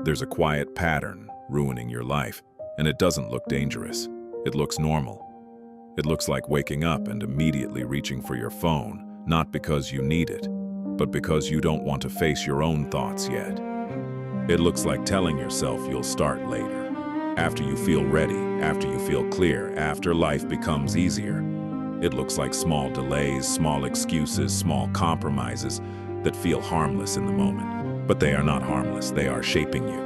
There's a quiet pattern ruining your life, and it doesn't look dangerous. It looks normal. It looks like waking up and immediately reaching for your phone, not because you need it, but because you don't want to face your own thoughts yet. It looks like telling yourself you'll start later, after you feel ready, after you feel clear, after life becomes easier. It looks like small delays, small excuses, small compromises that feel harmless in the moment. But they are not harmless, they are shaping you.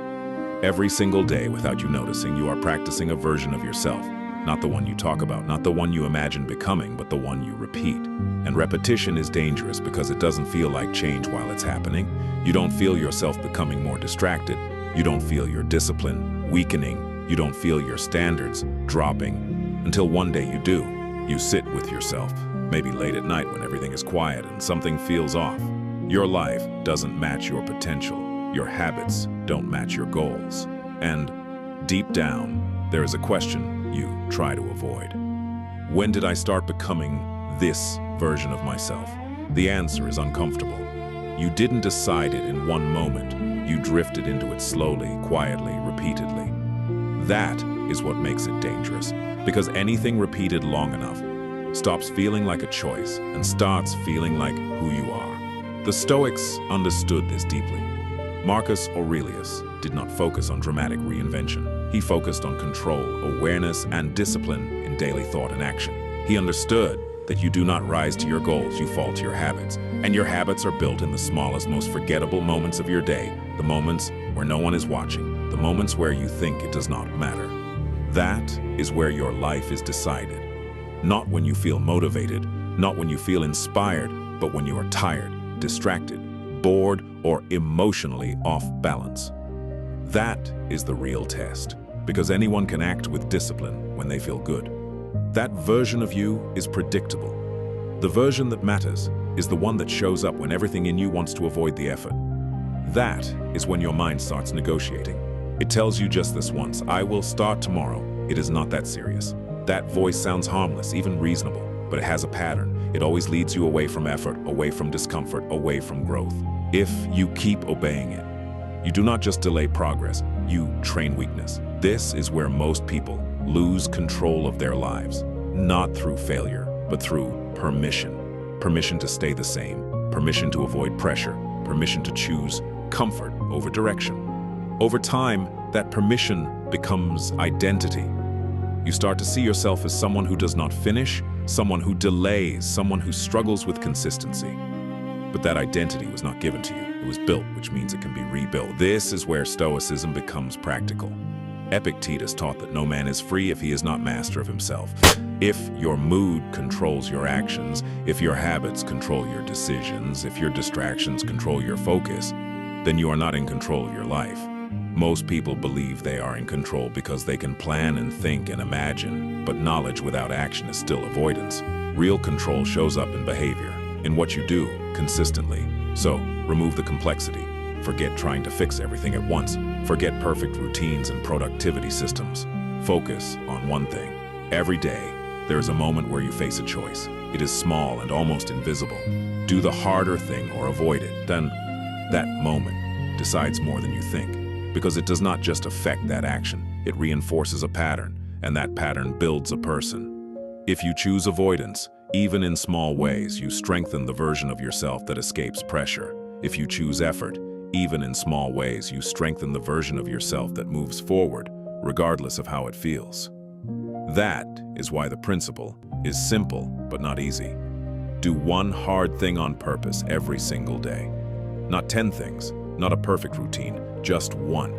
Every single day, without you noticing, you are practicing a version of yourself. Not the one you talk about, not the one you imagine becoming, but the one you repeat. And repetition is dangerous because it doesn't feel like change while it's happening. You don't feel yourself becoming more distracted. You don't feel your discipline weakening. You don't feel your standards dropping. Until one day you do. You sit with yourself, maybe late at night when everything is quiet and something feels off. Your life doesn't match your potential. Your habits don't match your goals. And deep down, there is a question you try to avoid. When did I start becoming this version of myself? The answer is uncomfortable. You didn't decide it in one moment. You drifted into it slowly, quietly, repeatedly. That is what makes it dangerous, because anything repeated long enough stops feeling like a choice and starts feeling like who you are. The Stoics understood this deeply. Marcus Aurelius did not focus on dramatic reinvention. He focused on control, awareness, and discipline in daily thought and action. He understood that you do not rise to your goals, you fall to your habits. And your habits are built in the smallest, most forgettable moments of your day, the moments where no one is watching, the moments where you think it does not matter. That is where your life is decided. Not when you feel motivated, not when you feel inspired, but when you are tired, distracted, bored, or emotionally off balance. That is the real test, because anyone can act with discipline when they feel good. That version of you is predictable. The version that matters is the one that shows up when everything in you wants to avoid the effort. That is when your mind starts negotiating. It tells you just this once, I will start tomorrow. It is not that serious. That voice sounds harmless, even reasonable, but it has a pattern. It always leads you away from effort, away from discomfort, away from growth. If you keep obeying it, you do not just delay progress, you train weakness. This is where most people lose control of their lives, not through failure, but through permission. Permission to stay the same, permission to avoid pressure, permission to choose comfort over direction. Over time, that permission becomes identity. You start to see yourself as someone who does not finish, someone who delays, someone who struggles with consistency. But that identity was not given to you. It was built, which means it can be rebuilt. This is where Stoicism becomes practical. Epictetus taught that no man is free if he is not master of himself. If your mood controls your actions, if your habits control your decisions, if your distractions control your focus, then you are not in control of your life. Most people believe they are in control because they can plan and think and imagine, but knowledge without action is still avoidance. Real control shows up in behavior, in what you do consistently. So, remove the complexity. Forget trying to fix everything at once. Forget perfect routines and productivity systems. Focus on one thing. Every day, there is a moment where you face a choice. It is small and almost invisible. Do the harder thing or avoid it. Then, that moment decides more than you think. Because it does not just affect that action, it reinforces a pattern, and that pattern builds a person. If you choose avoidance, even in small ways, you strengthen the version of yourself that escapes pressure. If you choose effort, even in small ways, you strengthen the version of yourself that moves forward, regardless of how it feels. That is why the principle is simple, but not easy. Do one hard thing on purpose every single day. Not 10 things, not a perfect routine, just one.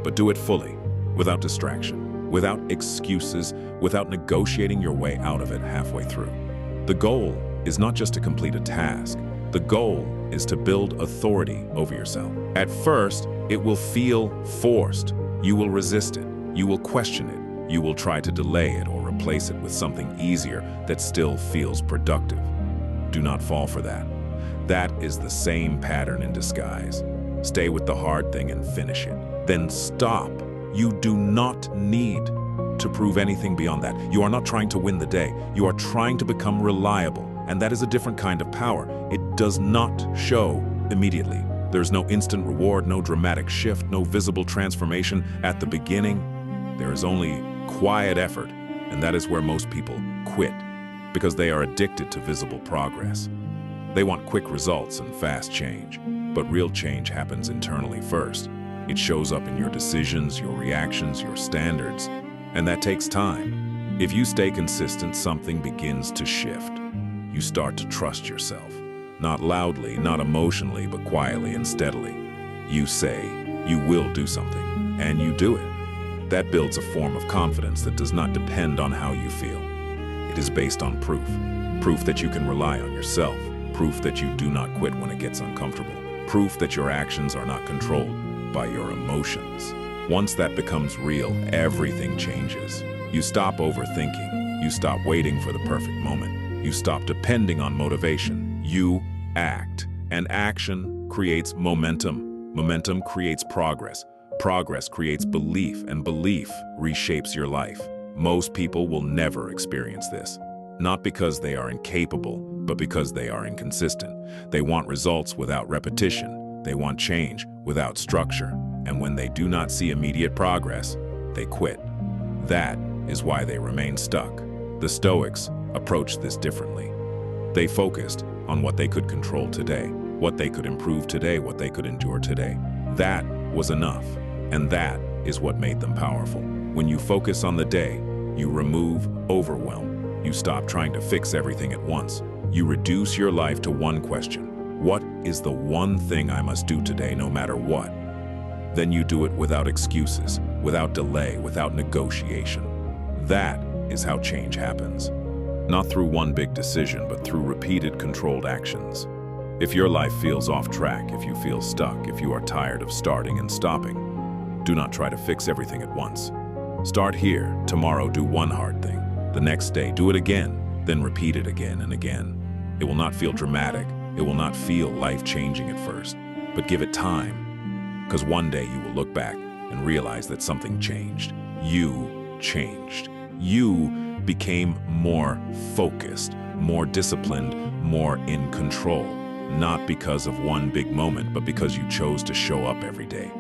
But do it fully, without distraction, without excuses, without negotiating your way out of it halfway through. The goal is not just to complete a task. The goal is to build authority over yourself. At first, it will feel forced. You will resist it. You will question it. You will try to delay it or replace it with something easier that still feels productive. Do not fall for that. That is the same pattern in disguise. Stay with the hard thing and finish it. Then stop. You do not need to prove anything beyond that. You are not trying to win the day. You are trying to become reliable, and that is a different kind of power. It does not show immediately. There's no instant reward, no dramatic shift, no visible transformation. At the beginning, there is only quiet effort, and that is where most people quit, because they are addicted to visible progress. They want quick results and fast change, but real change happens internally first. It shows up in your decisions, your reactions, your standards, and that takes time. If you stay consistent, something begins to shift. You start to trust yourself. Not loudly, not emotionally, but quietly and steadily. You say, you will do something, and you do it. That builds a form of confidence that does not depend on how you feel. It is based on proof. Proof that you can rely on yourself. Proof that you do not quit when it gets uncomfortable. Proof that your actions are not controlled by your emotions. Once that becomes real, everything changes. You stop overthinking. You stop waiting for the perfect moment. You stop depending on motivation. You act, and action creates momentum. Momentum creates progress. Progress creates belief, and belief reshapes your life. Most people will never experience this, not because they are incapable, but because they are inconsistent. They want results without repetition. They want change without structure. And when they do not see immediate progress, they quit. That is why they remain stuck. The Stoics approached this differently. They focused on what they could control today, what they could improve today, what they could endure today. That was enough, and that is what made them powerful. When you focus on the day, you remove overwhelm. You stop trying to fix everything at once. You reduce your life to one question. What is the one thing I must do today, no matter what? Then you do it without excuses, without delay, without negotiation. That is how change happens. Not through one big decision, but through repeated controlled actions. If your life feels off track, if you feel stuck, if you are tired of starting and stopping, do not try to fix everything at once. Start here. Tomorrow, do one hard thing. The next day, do it again, then repeat it again and again. It will not feel dramatic. It will not feel life-changing at first, but give it time. Because one day you will look back and realize that something changed. You changed. You became more focused, more disciplined, more in control. Not because of one big moment, but because you chose to show up every day.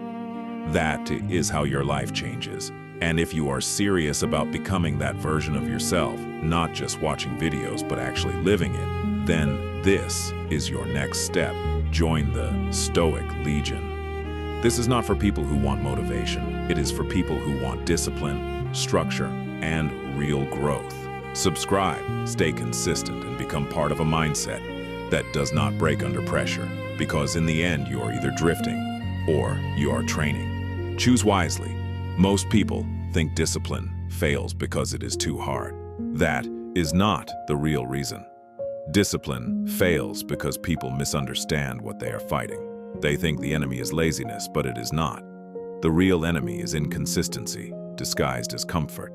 That is how your life changes. And if you are serious about becoming that version of yourself, not just watching videos, but actually living it, then this is your next step. Join the Stoic Legion. This is not for people who want motivation. It is for people who want discipline, structure, and real growth. Subscribe, stay consistent, and become part of a mindset that does not break under pressure, because in the end you are either drifting or you are training. Choose wisely. Most people think discipline fails because it is too hard. That is not the real reason. Discipline fails because people misunderstand what they are fighting. They think the enemy is laziness, but it is not. The real enemy is inconsistency, disguised as comfort.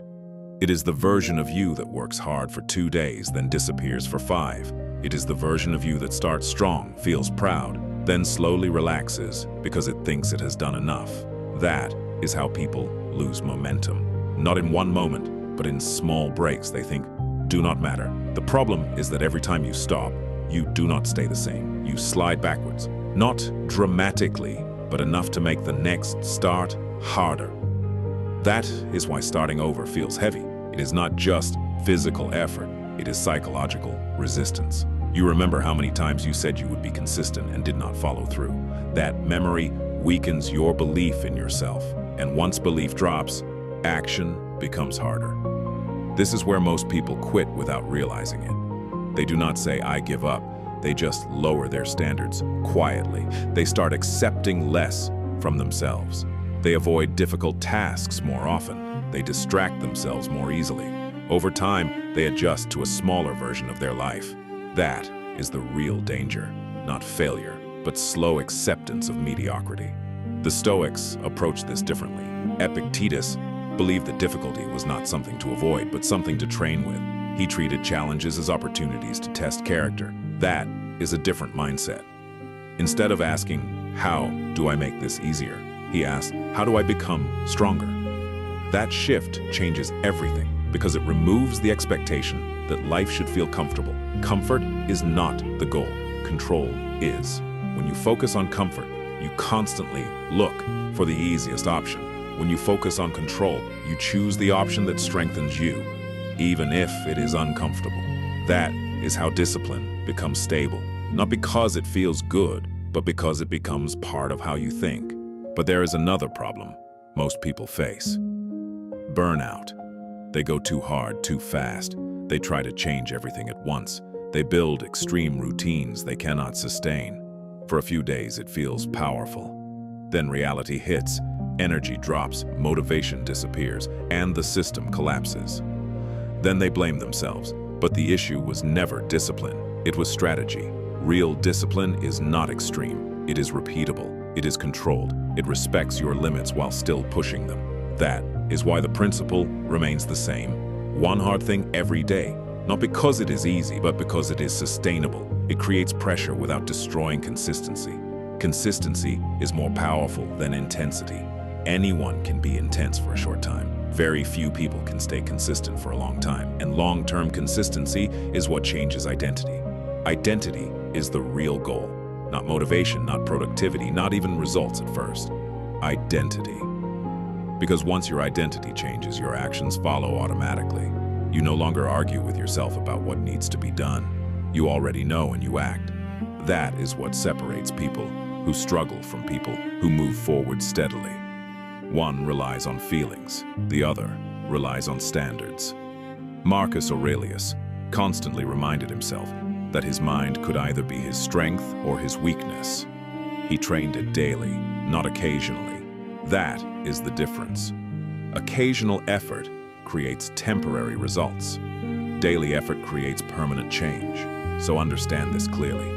It is the version of you that works hard for 2 days, then disappears for 5. It is the version of you that starts strong, feels proud, then slowly relaxes because it thinks it has done enough. That is how people lose momentum. Not in one moment, but in small breaks they think do not matter. The problem is that every time you stop, you do not stay the same. You slide backwards. Not dramatically, but enough to make the next start harder. That is why starting over feels heavy. It is not just physical effort, it is psychological resistance. You remember how many times you said you would be consistent and did not follow through. That memory weakens your belief in yourself, and once belief drops, action becomes harder. This is where most people quit without realizing it. They do not say, "I give up." They just lower their standards quietly. They start accepting less from themselves. They avoid difficult tasks more often. They distract themselves more easily. Over time, they adjust to a smaller version of their life. That is the real danger, not failure, but slow acceptance of mediocrity. The Stoics approached this differently. Epictetus believed that difficulty was not something to avoid, but something to train with. He treated challenges as opportunities to test character. That is a different mindset. Instead of asking, "How do I make this easier?" he asked, "How do I become stronger?" That shift changes everything because it removes the expectation that life should feel comfortable. Comfort is not the goal. Control is. When you focus on comfort, You constantly look for the easiest option. When you focus on control, you choose the option that strengthens you, even if it is uncomfortable. That is how discipline becomes stable, not because it feels good, but because it becomes part of how you think. But there is another problem most people face: burnout. They go too hard, too fast. They try to change everything at once. They build extreme routines they cannot sustain. For a few days, it feels powerful. Then reality hits, energy drops, motivation disappears, and the system collapses. Then they blame themselves. But the issue was never discipline. It was strategy. Real discipline is not extreme. It is repeatable. It is controlled. It respects your limits while still pushing them. That is why the principle remains the same. One hard thing every day. Not because it is easy, but because it is sustainable. It creates pressure without destroying consistency. Consistency is more powerful than intensity. Anyone can be intense for a short time. Very few people can stay consistent for a long time, and long-term consistency is what changes identity. Identity is the real goal, not motivation, not productivity, not even results at first. Identity. Because once your identity changes, your actions follow automatically. You no longer argue with yourself about what needs to be done. You already know and you act. That is what separates people who struggle from people who move forward steadily. One relies on feelings, the other relies on standards. Marcus Aurelius constantly reminded himself that his mind could either be his strength or his weakness. He trained it daily, not occasionally. That is the difference. Occasional effort creates temporary results. Daily effort creates permanent change. So understand this clearly.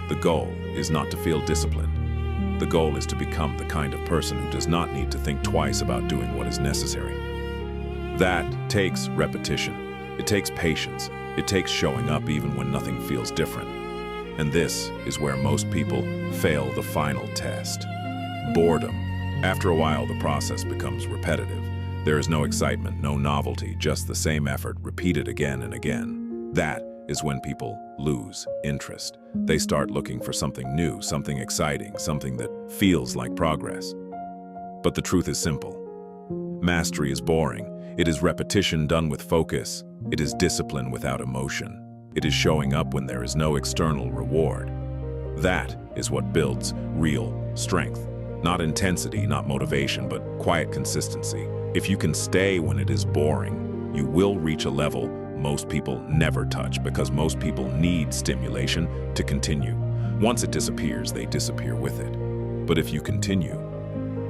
The goal is not to feel disciplined. The goal is to become the kind of person who does not need to think twice about doing what is necessary. That takes repetition. It takes patience. It takes showing up even when nothing feels different. And this is where most people fail the final test. Boredom. After a while, the process becomes repetitive. There is no excitement, no novelty, just the same effort repeated again and again. That is when people lose interest. They start looking for something new, something exciting, something that feels like progress. But the truth is simple. Mastery is boring. It is repetition done with focus. It is discipline without emotion. It is showing up when there is no external reward. That is what builds real strength. Not intensity, not motivation, but quiet consistency. If you can stay when it is boring, you will reach a level most people never touch, because most people need stimulation to continue. Once it disappears, they disappear with it. But if you continue,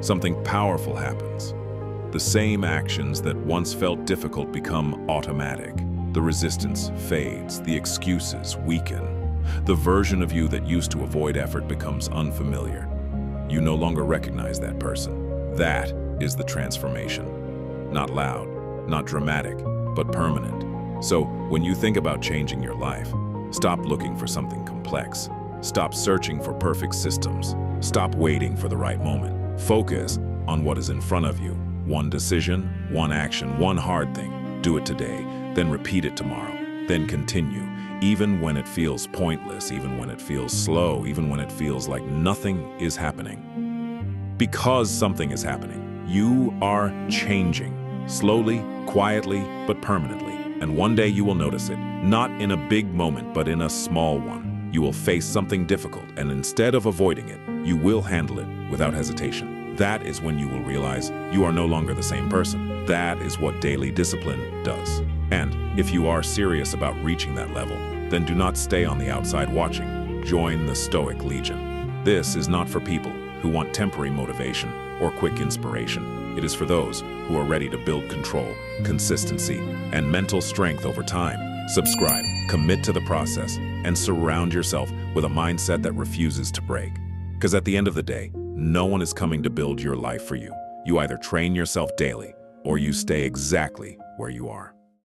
something powerful happens. The same actions that once felt difficult become automatic. The resistance fades, the excuses weaken. The version of you that used to avoid effort becomes unfamiliar. You no longer recognize that person. That is the transformation. Not loud, not dramatic, but permanent. So, when you think about changing your life, stop looking for something complex. Stop searching for perfect systems. Stop waiting for the right moment. Focus on what is in front of you. One decision, one action, one hard thing. Do it today, then repeat it tomorrow, then continue. Even when it feels pointless, even when it feels slow, even when it feels like nothing is happening. Because something is happening. You are changing. Slowly, quietly, but permanently. And one day you will notice it, not in a big moment, but in a small one. You will face something difficult, and instead of avoiding it, you will handle it without hesitation. That is when you will realize you are no longer the same person. That is what daily discipline does. And if you are serious about reaching that level, then do not stay on the outside watching. Join the Stoic Legion. This is not for people who want temporary motivation or quick inspiration. It is for those who are ready to build control, consistency, and mental strength over time. Subscribe, commit to the process, and surround yourself with a mindset that refuses to break. Because at the end of the day, no one is coming to build your life for you. You either train yourself daily, or you stay exactly where you are.